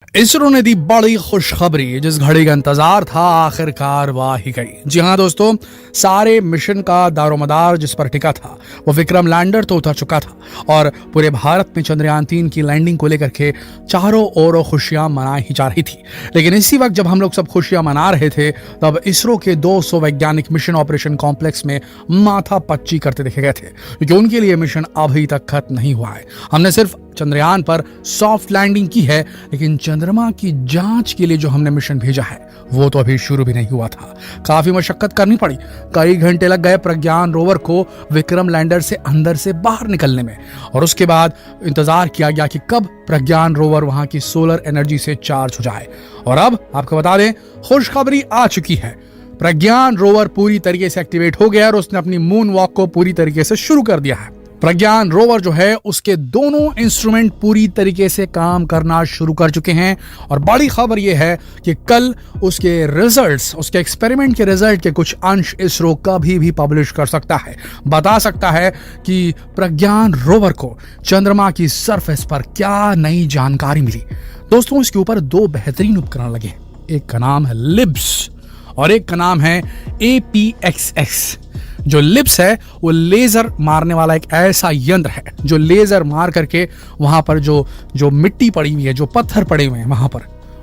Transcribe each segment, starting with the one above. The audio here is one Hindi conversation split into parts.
इसरो ने दी बड़ी खुशखबरी, जिस घड़ी का इंतजार था आखिरकार वाह ही गई। जी हाँ दोस्तों, सारे मिशन का दारोमदार जिस पर टिका था वो विक्रम लैंडर तो उतर चुका था और पूरे भारत में चंद्रयान-3 की लैंडिंग को लेकर के चारों ओर खुशियां मनाई ही जा रही थी। लेकिन इसी वक्त जब हम लोग सब खुशियां मना रहे थे तब इसरो के 200 वैज्ञानिक मिशन ऑपरेशन कॉम्प्लेक्स में माथा पच्ची करते देखे गए थे, क्योंकि उनके लिए मिशन अभी तक खत्म नहीं हुआ है। हमने सिर्फ चंद्रयान पर सॉफ्ट लैंडिंग की है, लेकिन चंद्रमा की जांच के लिए जो हमने मिशन भेजा है वो तो अभी शुरू भी नहीं हुआ था। काफी मशक्कत करनी पड़ी, कई घंटे लग गए प्रज्ञान रोवर को विक्रम लैंडर से अंदर से बाहर निकलने में, और उसके बाद इंतजार किया गया कि कब प्रज्ञान रोवर वहां की सोलर एनर्जी से चार्ज हो जाए। और अब आपको बता दें, खुशखबरी आ चुकी है। प्रज्ञान रोवर पूरी तरीके से एक्टिवेट हो गया और उसने अपनी मून वॉक को पूरी तरीके से शुरू कर दिया है। प्रज्ञान रोवर जो है उसके दोनों इंस्ट्रूमेंट पूरी तरीके से काम करना शुरू कर चुके हैं, और बड़ी खबर यह है कि कल उसके रिजल्ट्स, उसके एक्सपेरिमेंट के रिजल्ट के कुछ अंश इसरो कभी भी पब्लिश कर सकता है, बता सकता है कि प्रज्ञान रोवर को चंद्रमा की सरफेस पर क्या नई जानकारी मिली। दोस्तों, इसके ऊपर दो बेहतरीन उपकरण लगे, एक का नाम है लिब्स और एक का नाम है APXX। जो लिप्स है वो लेजर मारने वाला एक ऐसा यंत्र है जो लेजर मार करके वहां पर जो मिट्टी पड़ी हुई है, जो पत्थर पड़े हुए हैं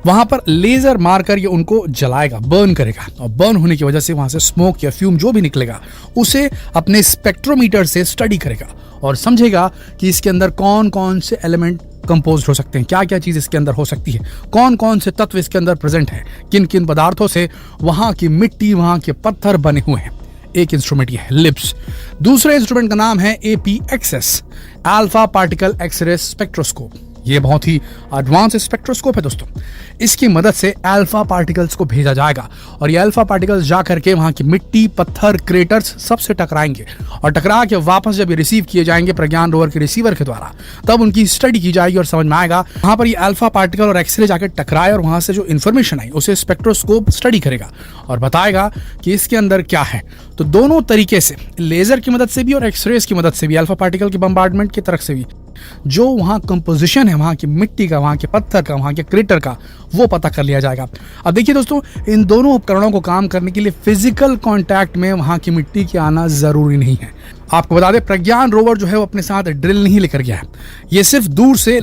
वहां पर लेजर मारकर ये उनको जलाएगा, बर्न करेगा, और बर्न होने की वजह से वहां से स्मोक या फ्यूम जो भी निकलेगा उसे अपने स्पेक्ट्रोमीटर से स्टडी करेगा और समझेगा कि इसके अंदर कौन कौन से एलिमेंट कंपोज हो सकते हैं, क्या क्या चीज इसके अंदर हो सकती है, कौन कौन से तत्व इसके अंदर प्रेजेंट है, किन किन पदार्थों से वहां की मिट्टी, वहां के पत्थर बने हुए हैं। एक इंस्ट्रूमेंट ये है लिप्स। दूसरे इंस्ट्रूमेंट का नाम है APXS, alpha particle X ray spectroscope. ये बहुत ही एडवांस स्पेक्ट्रोस्कोप है दोस्तों। इसकी मदद से अल्फा पार्टिकल्स को भेजा जाएगा और ये अल्फा पार्टिकल्स जा करके वहां की मिट्टी, पत्थर, क्रेटर्स सबसे टकराएंगे, और टकरा के वापस जब ये रिसीव किए जाएंगे प्रज्ञान रोवर के रिसीवर के द्वारा, तब उनकी स्टडी की जाएगी और समझ में आएगा वहां पर ये अल्फा पार्टिकल और एक्सरे जाकर टकराए, और वहां से जो इन्फॉर्मेशन आई उसे स्पेक्ट्रोस्कोप स्टडी करेगा और बताएगा कि इसके अंदर क्या है। तो दोनों तरीके से, लेजर की मदद से भी और एक्सरेज की मदद से भी, अल्फा पार्टिकल के बम्बार्डमेंट की तरफ से भी, जो वहां कंपोजिशन है वहां की मिट्टी का, वहां के पत्थर का, वहां के क्रेटर का, वो पता कर लिया जाएगा। अब देखिए दोस्तों, इन दोनों उपकरणों को काम करने के लिए फिजिकल कांटेक्ट में वहां की मिट्टी के आना जरूरी नहीं है। आपको बता दें, प्रज्ञान रोवर जो है वो अपने साथ ड्रिल नहीं लेकर गया है, ये सिर्फ दूर से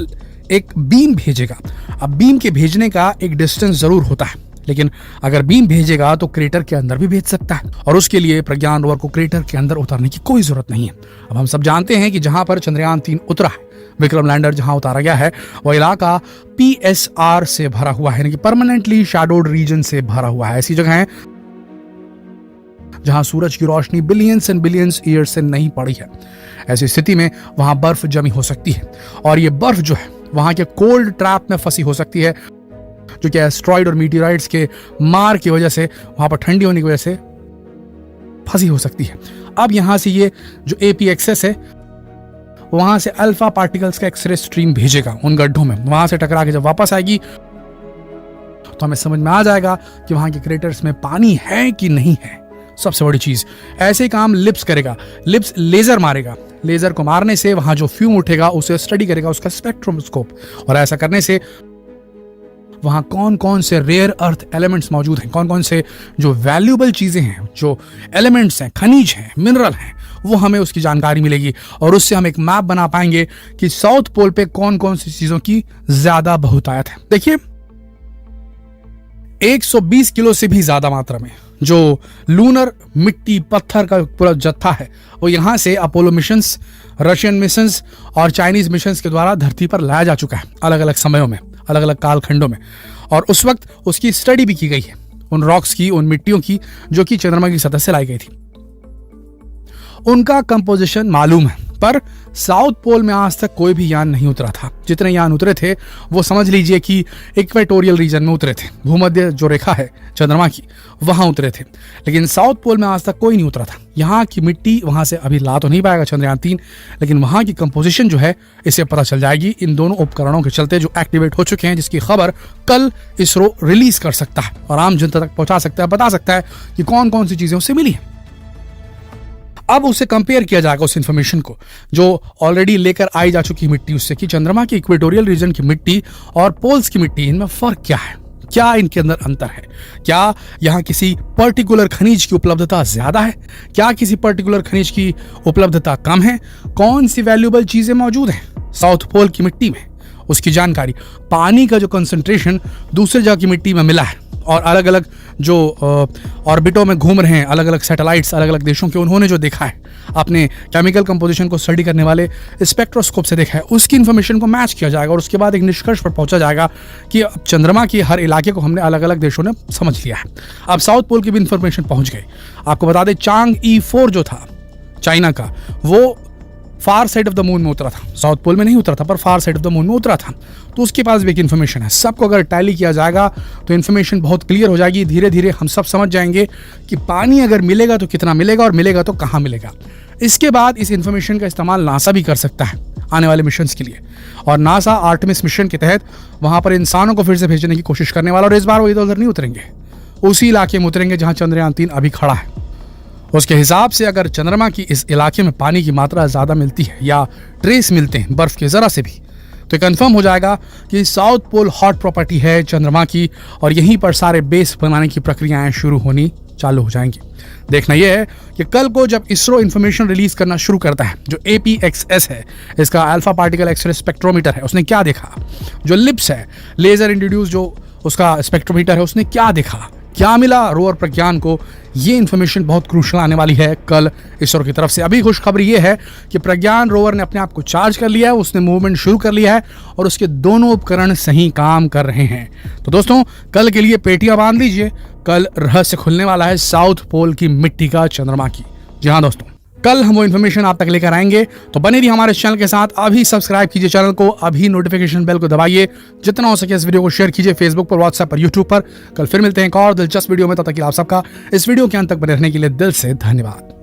एक बीम भेजेगा। अब बीम के भेजने का एक डिस्टेंस जरूर होता है, लेकिन अगर बीम भेजेगा तो क्रेटर के अंदर भी भेज सकता है, और उसके लिए प्रज्ञान रोवर को क्रेटर के अंदर उतरने की कोई जरूरत नहीं है। अब हम सब जानते हैं कि जहां पर चंद्रयान-3 उतरा है, विक्रम लैंडर जहां उतारा गया है, वह इलाका PSR से भरा हुआ है, यानी कि परमानेंटली शैडोड रीजन से भरा हुआ है। ऐसी जगह है जहां सूरज की रोशनी बिलियंस एंड बिलियंस ईयर से नहीं पड़ी है। ऐसी स्थिति में वहां बर्फ जमी हो सकती है, और ये बर्फ जो है वहां के कोल्ड ट्रैप में फंसी हो सकती है, जो कि एस्ट्रॉइड और मीटियोराइट्स के मार की वजह से, वहां पर ठंडी होने की वजह से फंसी हो सकती है। अब यहां से ये जो APXS है वहां से अल्फा पार्टिकल्स का एक्सरे स्ट्रीम भेजेगा उन गड्ढों में, वहां से टकरा के जब वापस आएगी तो हमें समझ में आ जाएगा कि वहां के क्रेटर्स में पानी है कि नहीं है। सबसे बड़ी चीज, ऐसे काम लिप्स करेगा। लिप्स लेजर मारेगा, लेजर को मारने से वहां जो फ्यूम उठेगा उसे स्टडी करेगा उसका स्पेक्ट्रोस्कोप, और ऐसा करने से वहां कौन कौन से रेयर अर्थ एलिमेंट्स मौजूद हैं, कौन कौन से जो वैल्यूएबल चीजें हैं, जो एलिमेंट्स हैं, खनिज हैं, मिनरल हैं, वो हमें उसकी जानकारी मिलेगी, और उससे हम एक मैप बना पाएंगे कि साउथ पोल पे कौन कौन सी चीजों की ज्यादा बहुतायत है। देखिए, 120 किलो से भी ज्यादा मात्रा में जो लूनर मिट्टी, पत्थर का पूरा जत्था है वो यहां से अपोलो मिशंस, रशियन मिशंस और चाइनीज मिशंस के द्वारा धरती पर लाया जा चुका है, अलग अलग समयों में, अलग अलग कालखंडों में, और उस वक्त उसकी स्टडी भी की गई है, उन रॉक्स की, उन मिट्टियों की जो कि चंद्रमा की सतह से लाई गई थी। उनका कंपोजिशन मालूम है, पर साउथ पोल में आज तक कोई भी यान नहीं उतरा था। जितने यान उतरे थे वो समझ लीजिए कि इक्वेटोरियल रीजन में उतरे थे, भूमध्य जो रेखा है चंद्रमा की वहां उतरे थे, लेकिन साउथ पोल में आज तक कोई नहीं उतरा था। यहाँ की मिट्टी वहां से अभी ला तो नहीं पाएगा चंद्रयान-3, लेकिन वहां की कंपोजिशन जो है इसे पता चल जाएगी इन दोनों उपकरणों के चलते जो एक्टिवेट हो चुके हैं, जिसकी खबर कल इसरो रिलीज कर सकता है और आम जनता तक पहुंचा सकता है, बता सकता है कि कौन कौन सी चीजें उससे मिली है। अब उसे कंपेयर किया जाएगा उस इंफॉर्मेशन को जो ऑलरेडी लेकर आई जा चुकी मिट्टी उससे, कि चंद्रमा की इक्वेटोरियल रीजन की मिट्टी और पोल्स की मिट्टी, इनमें फर्क क्या है, क्या इनके अंदर अंतर है, क्या यहाँ किसी पर्टिकुलर खनिज की उपलब्धता ज्यादा है, क्या किसी पर्टिकुलर खनिज की उपलब्धता कम है, कौन सी वैल्यूएबल चीजें मौजूद हैं साउथ पोल की मिट्टी में, उसकी जानकारी, पानी का जो कंसंट्रेशन दूसरे जगह की मिट्टी में मिला है, और अलग अलग जो ऑर्बिटों में घूम रहे हैं अलग अलग सैटेलाइट्स अलग अलग देशों के, उन्होंने जो देखा है अपने केमिकल कंपोजिशन को स्टडी करने वाले स्पेक्ट्रोस्कोप से देखा है, उसकी इन्फॉर्मेशन को मैच किया जाएगा और उसके बाद एक निष्कर्ष पर पहुंचा जाएगा कि अब चंद्रमा के हर इलाके को हमने अलग अलग देशों ने समझ लिया है। अब साउथ पोल की भी इन्फॉर्मेशन पहुंच गई। आपको बता दें चांग-ई 4 जो था चाइना का, वो फार साइड ऑफ द मून में उतरा था, साउथ पोल में नहीं उतरा था पर फार साइड ऑफ द मून में उतरा था, तो उसके पास भी एक इन्फॉर्मेशन है। सबको अगर टैली किया जाएगा तो इन्फॉर्मेशन बहुत क्लियर हो जाएगी। धीरे धीरे हम सब समझ जाएंगे कि पानी अगर मिलेगा तो कितना मिलेगा और मिलेगा तो कहाँ मिलेगा। इसके बाद इस इन्फॉर्मेशन का इस्तेमाल नासा भी कर सकता है आने वाले मिशन के लिए, और नासा आर्टेमिस मिशन के तहत वहां पर इंसानों को फिर से भेजने की कोशिश करने वाला, और इस बार वो इधर उधर नहीं उतरेंगे, उसी इलाके में उतरेंगे जहां चंद्रयान 3 अभी खड़ा है। उसके हिसाब से अगर चंद्रमा की इस इलाके में पानी की मात्रा ज़्यादा मिलती है या ट्रेस मिलते हैं बर्फ के ज़रा से भी, तो कंफर्म हो जाएगा कि साउथ पोल हॉट प्रॉपर्टी है चंद्रमा की, और यहीं पर सारे बेस बनाने की प्रक्रियाएं शुरू होनी चालू हो जाएंगी। देखना यह है कि कल को जब इसरो इंफॉर्मेशन रिलीज करना शुरू करता है, जो APXS है, इसका अल्फा पार्टिकल एक्सरे स्पेक्ट्रोमीटर है, उसने क्या देखा, जो लिप्स है लेजर इंट्रोड्यूस जो उसका स्पेक्ट्रोमीटर है, उसने क्या देखा, क्या मिला रोवर प्रज्ञान को, ये इंफॉर्मेशन बहुत क्रूशल आने वाली है कल इसरो की तरफ से। अभी खुशखबरी ये है कि प्रज्ञान रोवर ने अपने आप को चार्ज कर लिया है, उसने मूवमेंट शुरू कर लिया है और उसके दोनों उपकरण सही काम कर रहे हैं। तो दोस्तों कल के लिए पेटियां बांध लीजिए, कल रहस्य खुलने वाला है साउथ पोल की मिट्टी का चंद्रमा की। जी हाँ दोस्तों, कल हम वो इन्फॉर्मेशन आप तक लेकर आएंगे, तो बने रहिए हमारे चैनल के साथ। अभी सब्सक्राइब कीजिए चैनल को, अभी नोटिफिकेशन बेल को दबाइए, जितना हो सके इस वीडियो को शेयर कीजिए फेसबुक पर, व्हाट्सएप पर, यूट्यूब पर। कल फिर मिलते हैं एक और दिलचस्प वीडियो में, तब तक आप सबका इस वीडियो के अंत तक बने रहने के लिए दिल से धन्यवाद।